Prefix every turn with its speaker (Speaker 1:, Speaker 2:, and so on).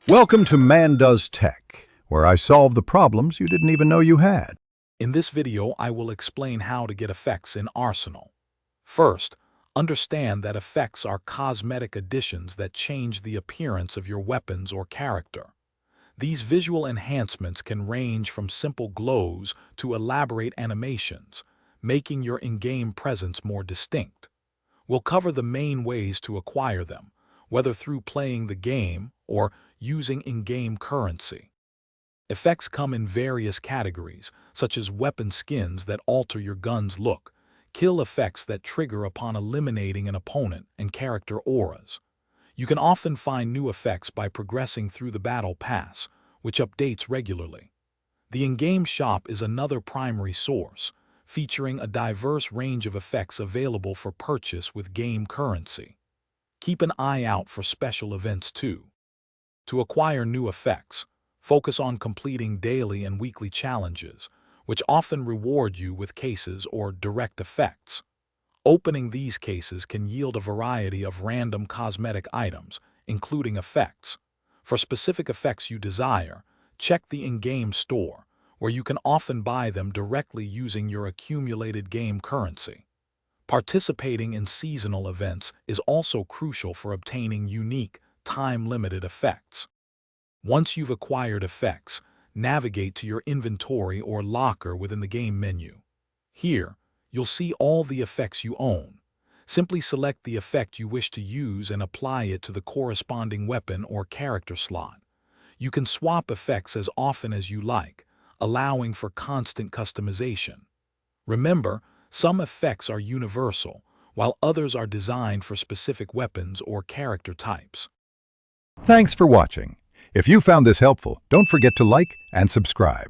Speaker 1: Welcome to Man Does Tech, where I solve the problems you didn't even know you had.
Speaker 2: In this video, I will explain how to get effects in Arsenal. First, understand that effects are cosmetic additions that change the appearance of your weapons or character. These visual enhancements can range from simple glows to elaborate animations, making your in-game presence more distinct. We'll cover the main ways to acquire them, whether through playing the game or using in-game currency. Effects come in various categories, such as weapon skins that alter your gun's look, kill effects that trigger upon eliminating an opponent, and character auras. You can often find new effects by progressing through the Battle Pass, which updates regularly. The in-game shop is another primary source, featuring a diverse range of effects available for purchase with game currency. Keep an eye out for special events too. To acquire new effects, focus on completing daily and weekly challenges, which often reward you with cases or direct effects. Opening these cases can yield a variety of random cosmetic items, including effects. For specific effects you desire, check the in-game store, where you can often buy them directly using your accumulated game currency. Participating in seasonal events is also crucial for obtaining unique, time-limited effects. Once you've acquired effects, navigate to your inventory or locker within the game menu. Here, you'll see all the effects you own. Simply select the effect you wish to use and apply it to the corresponding weapon or character slot. You can swap effects as often as you like, allowing for constant customization. Remember, some effects are universal, while others are designed for specific weapons or character types.
Speaker 1: Thanks for watching. If you found this helpful, don't forget to like and subscribe.